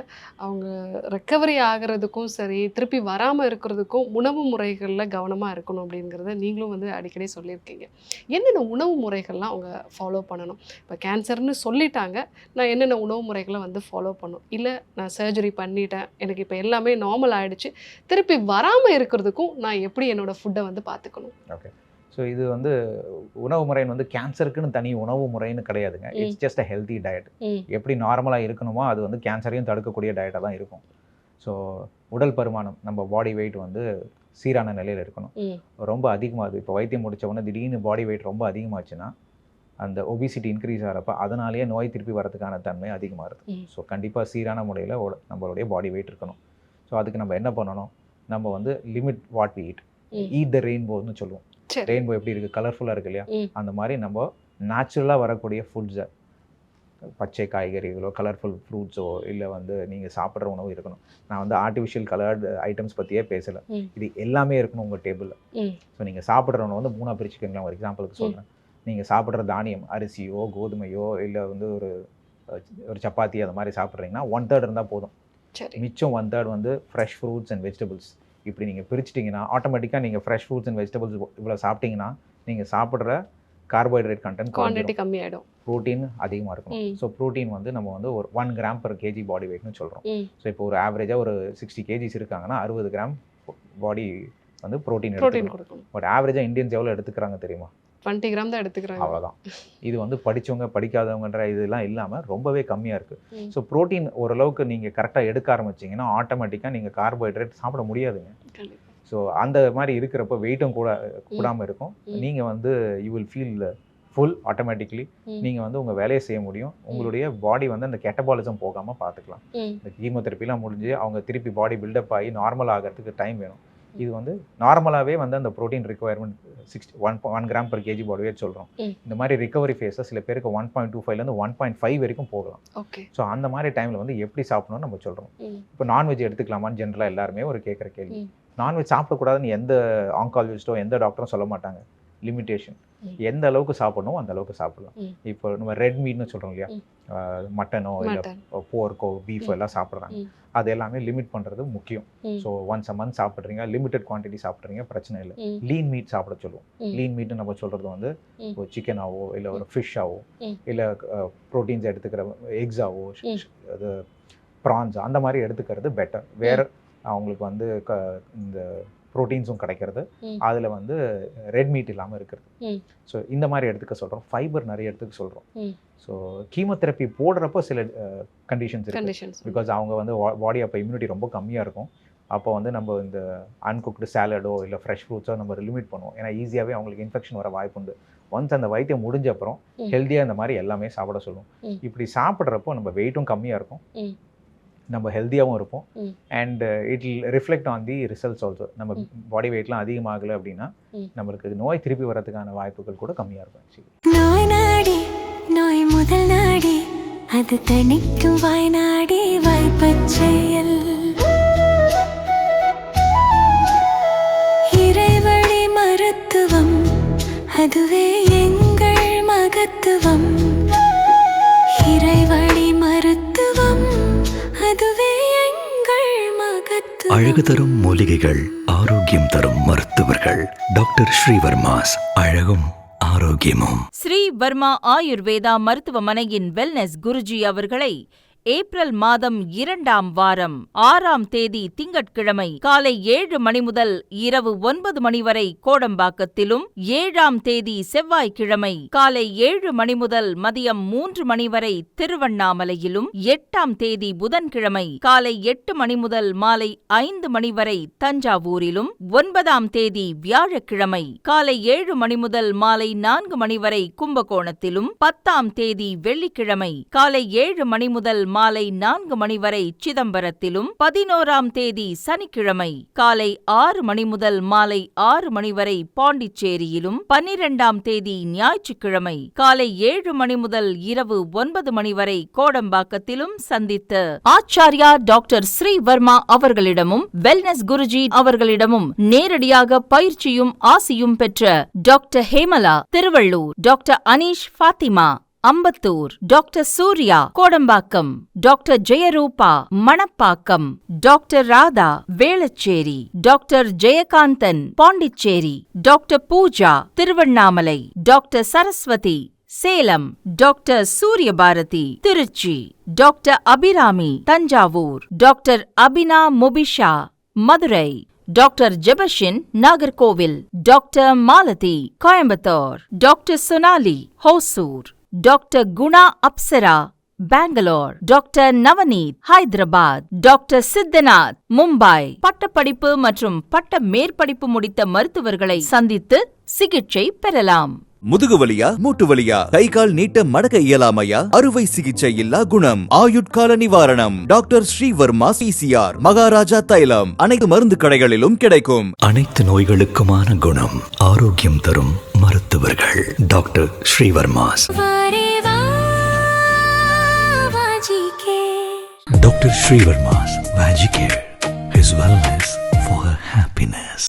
அவங்க ரெக்கவரி ஆகிறதுக்கும் சரி, திருப்பி வராமல் இருக்கிறதுக்கும் உணவு முறைகளில் கவனமாக இருக்கணும் அப்படிங்கிறத நீங்களும் வந்து அடிக்கடி சொல்லியிருக்கீங்க. என்னென்ன உணவு முறைகள்லாம் அவங்க ஃபாலோ பண்ணணும்? இப்போ கேன்சர்னு சொல்லிட்டாங்க, நான் என்னென்ன உணவு முறைகளை வந்து ஃபாலோ பண்ணணும்? இல்லை நான் சர்ஜரி பண்ணிட்டேன், எனக்கு இப்போ எல்லாமே நார்மல் ஆகிடுச்சு, திருப்பி வராமல் இருக்கிறதுக்கும் நான் எப்படி என்னோடய ஃபுட்டை வந்து பார்த்துக்கணும்? ஓகே. ஸோ இது வந்து உணவு முறைன்னு வந்து கேன்சருக்குன்னு தனி உணவு முறைன்னு கிடையாதுங்க. It's just a healthy diet. எப்படி நார்மலாக இருக்கணுமோ அது வந்து கேன்சரையும் தடுக்கக்கூடிய டயட்டாக தான் இருக்கும். ஸோ உடல் பருமானம், நம்ம பாடி வெயிட் வந்து சீரான நிலையில் இருக்கணும். ரொம்ப அதிகமாகுது, இப்போ வைத்தியம் முடித்த உடனே திடீர்னு பாடி வெயிட் ரொம்ப அதிகமாச்சுன்னா அந்த ஒபிசிட்டி இன்க்ரீஸ் ஆகிறப்ப அதனாலேயே நோய் திருப்பி வரதுக்கான தன்மை அதிகமாக இருக்குது. ஸோ கண்டிப்பாக சீரான முறையில் நம்மளுடைய பாடி வெயிட் இருக்கணும். ஸோ அதுக்கு நம்ம என்ன பண்ணணும்? நம்ம வந்து limit what we eat the ரெயின்போன்னு சொல்லுவோம். ரெயின்போ எப்படி இருக்குது, கலர்ஃபுல்லாக இருக்கு இல்லையா? அந்த மாதிரி நம்ம நேச்சுரலாக வரக்கூடிய ஃபுட்ஸை, பச்சை காய்கறிகளோ கலர்ஃபுல் ஃப்ரூட்ஸோ இல்லை வந்து நீங்கள் சாப்பிட்ற உணவு இருக்கணும். நான் வந்து ஆர்டிஃபிஷியல் கலர்டு ஐட்டம்ஸ் பற்றியே பேசலை. இது எல்லாமே இருக்கணும் உங்கள் டேபிளில். ஸோ நீங்கள் சாப்பிட்ற உணவு வந்து 3 பிரிச்சுக்கோங்களேன். ஒரு எக்ஸாம்பிளுக்கு சொல்கிறேன். நீங்கள் சாப்பிட்ற தானியம், அரிசியோ கோதுமையோ இல்லை வந்து ஒரு சப்பாத்தி அது மாதிரி சாப்பிட்றீங்கன்னா 1/3 இருந்தால் போதும். மிச்சம் 1/3 வந்து ஃப்ரெஷ் ஃப்ரூட்ஸ் அண்ட் வெஜிடபிள்ஸ். இப்படி நீங்கள் பிரிச்சிட்டிங்கன்னா ஆட்டோமேட்டிக்காக நீங்கள் ஃப்ரெஷ் ஃப்ரூட்ஸ் அண்ட் வெஜிடபிள்ஸ் இவ்வளோ சாப்பிட்டிங்கன்னா நீங்கள் சாப்பிட்ற கார்போஹைட்ரேட் கண்டென்ட் குவான்டிட்டி கம்மியாகிடும், ப்ரோட்டீன் அதிகமாக இருக்கும். ஸோ ப்ரோட்டீன் வந்து நம்ம வந்து ஒரு 1 கிராம் per kg பாடி வெயிட்னு சொல்கிறோம். ஸோ இப்போ ஒரு ஆவரேஜாக ஒரு 60 kgs இருக்காங்கன்னா 60 கிராம் பாடி வந்து ப்ரோட்டீன் கொடுக்கும். பட் ஆவரேஜாக இந்தியன்ஸ் எவ்வளோ எடுத்துக்கிறாங்க தெரியுமா? 20 கிராம் தான் எடுத்துக்கிறாங்க. அவ்வளோதான். இது வந்து படித்தவங்க படிக்காதவங்கன்ற இதெல்லாம் இல்லாமல் ரொம்பவே கம்மியாக இருக்குது. ஸோ ப்ரோட்டீன் ஓரளவுக்கு நீங்கள் கரெக்டாக எடுக்க ஆரம்பிச்சிங்கன்னா ஆட்டோமேட்டிக்காக நீங்கள் கார்போஹைட்ரேட் சாப்பிட முடியாதுங்க. ஸோ அந்த மாதிரி இருக்கிறப்ப வெயிட்டும் கூடாமல் இருக்கும். நீங்கள் வந்து you will feel full automatically. நீங்கள் வந்து உங்கள் வேலையை செய்ய முடியும். உங்களுடைய பாடி வந்து அந்த கெட்டபாலிசம் போகாமல் பார்த்துக்கலாம். இந்த கீமோதெரப்பிலாம் முடிஞ்சு அவங்க திருப்பி பாடி பில்டப் ஆகி நார்மல் ஆகிறதுக்கு டைம் வேணும். இது வந்து நார்மலாகவே வந்து அந்த protein requirement 1 gram per kg body weight சொல்கிறோம். இந்த மாதிரி ரிகவரி ஃபேஸில் சில பேருக்கு 1.25 1.5 வரைக்கும் போகலாம். ஸோ அந்த மாதிரி டைமில் வந்து எப்படி சாப்பிடணும்னு நம்ம சொல்கிறோம். இப்போ நான்வெஜ் எடுத்துக்கலாமான்னு ஜென்ரலாக எல்லாருமே ஒரு கேட்குற கேள்வி. நான்வெஜ் சாப்பிடக்கூடாதுன்னு எந்த ஆங்காலஜிஸ்ட்டோ எந்த டாக்டரும் சொல்ல மாட்டாங்க. லிமிட்டேஷன், எந்த அளவுக்கு சாப்பிடணும் அந்த அளவுக்கு சாப்பிடலாம். இப்போ நம்ம ரெட் மீட்னு சொல்கிறோம் இல்லையா, மட்டனோ இல்லை போர்க்கோ பீஃபோ எல்லாம் சாப்பிட்றாங்க. அது எல்லாமே லிமிட் பண்ணுறது முக்கியம். ஸோ ஒன்ஸ் அ மந்த் சாப்பிட்றீங்க, லிமிட்டட் குவான்டிட்டி சாப்பிட்றீங்க, பிரச்சனை இல்லை. லீன் மீட் சாப்பிட சொல்லுவோம். லீன் மீட்னு நம்ம சொல்கிறது வந்து ஒரு சிக்கனாவோ இல்லை ஒரு ஃபிஷ்ஷாவோ இல்லை ப்ரோட்டீன்ஸ் எடுத்துக்கிற எக்ஸாவோ அது ப்ரான்ஸ் அந்த மாதிரி எடுத்துக்கிறது பெட்டர். வேறு அவங்களுக்கு வந்து இந்த ப்ரோட்டீன்ஸும் கிடைக்கிறது, அதில் வந்து ரெட் மீட் இல்லாமல் இருக்கிறது. ஸோ இந்த மாதிரி எடுத்துக்க சொல்கிறோம். ஃபைபர் நிறைய எடுத்துக்க சொல்கிறோம். ஸோ கீமோதெரப்பி போடுறப்போ சில கண்டிஷன்ஸ் இருக்குது. பிகாஸ் அவங்க வந்து பாடி அப்போ இம்யூனிட்டி ரொம்ப கம்மியாக இருக்கும். அப்போ வந்து நம்ம இந்த அன்குக்டு சாலடோ இல்லை ஃப்ரெஷ் ஃப்ரூட்ஸோ நம்ம லிமிட் பண்ணுவோம். ஏன்னா ஈஸியாகவே அவங்களுக்கு இன்ஃபெக்ஷன் வர வாய்ப்பு உண்டு. ஒன்ஸ் அந்த வைத்தியம் முடிஞ்ச அப்புறம் ஹெல்த்தியாக இந்த மாதிரி எல்லாமே சாப்பிட சொல்லுவோம். இப்படி சாப்பிட்றப்போ நம்ம வெயிட்டும் கம்மியாக இருக்கும், நம்ம ஹெல்த்தியாகவும் இருப்போம். And it will reflect on the results also. நம்ம பாடி வெயிட்லாம் அதிகமாகலை அப்படின்னா நம்மளுக்கு நோய் திருப்பி வரதுக்கான வாய்ப்புகள் கூட கம்மியாக இருக்கும். நோய் நாடி நோய் முதல் நாடி அது தணிக்கும் வாய்நாடி வாய்ப்பச் செயல் இறைவழி மருத்துவம் அதுவே எங்கள் மகத்துவம். இறைவழி மருத்துவம் அதுவே எங்கள் மகத்துவம். அழகு தரும் மூலிகைகள், ஆரோக்கியம் தரும் மருத்துவர்கள். டாக்டர் ஸ்ரீவர்மாஸ் அழகும் ஆரோக்கியமும். ஸ்ரீ வர்மா ஆயுர்வேதா மருத்துவமனையின் வெல்னஸ் குருஜி அவர்களை ஏப்ரல் மாதம் 2ஆம் வாரம் 6ஆம் தேதி திங்கட்கிழமை காலை 7 மணி முதல் இரவு 9 மணி வரை கோடம்பாக்கத்திலும், 7ஆம் தேதி செவ்வாய்க்கிழமை காலை 7 மணி முதல் மதியம் 3 மணி வரை திருவண்ணாமலையிலும், 8ஆம் தேதி புதன்கிழமை காலை 8 மணி முதல் மாலை 5 மணி வரை தஞ்சாவூரிலும், 9ஆம் தேதி வியாழக்கிழமை காலை 7 மணி முதல் மாலை 4 மணி வரை கும்பகோணத்திலும், 10ஆம் தேதி வெள்ளிக்கிழமை காலை 7 மணி முதல் மாலை 4 மணி வரை சிதம்பரத்திலும், 11ஆம் தேதி சனிக்கிழமை காலை 6 மணி முதல் மாலை 6 மணி வரை பாண்டிச்சேரியிலும், 12ஆம் தேதி ஞாயிற்றுக்கிழமை காலை 7 மணி முதல் இரவு 9 மணி வரை கோடம்பாக்கத்திலும் சந்தித்து ஆச்சாரியா டாக்டர் ஸ்ரீவர்மா அவர்களிடமும் வெல்னஸ் குருஜி அவர்களிடமும் நேரடியாக பயிற்சியும் ஆசியும் பெற்ற doctor Hemala Tiruvallur, doctor Anish Fathima Ambattur, doctor Surya Kodambakkam, doctor Jeyarooba Manapakkam, doctor Radha Velachery, doctor Jayakanthan Pondicherry, doctor Pooja Tiruvannamalai, doctor Saraswathi Salem, doctor Suryabharathi Trichy, doctor Abirami Thanjavur, doctor Abina Mubisha Madurai, doctor Jebashin Nagercoil, doctor Malathi Coimbatore, doctor Sonali Hosur, doctor Guna Apsara Bangalore, doctor Navneet Hyderabad, doctor Siddhanath Mumbai. பட்டப்படிப்பு மற்றும் பட்ட மேற்படிப்பு முடித்த மருத்துவர்களை சந்தித்து சிகிச்சை பெறலாம். முதுகுவலியா மூட்டு வலியா கை கால் நீட்ட மடக்க இயலாமையா அறுவை சிகிச்சை இல்லா குணம் ஆயுட்கால நிவாரணம் டாக்டர் ஸ்ரீவர்மா PCR மகாராஜா தைலம் அனைத்து மருந்து கடைகளிலும் கிடைக்கும். அனைத்து நோய்களுக்குமான குணம் ஆரோக்கியம் தரும் மருத்துவர்கள் doctor Srivarma's. Doctor Srivarma's Vajicare. His wellness for her happiness.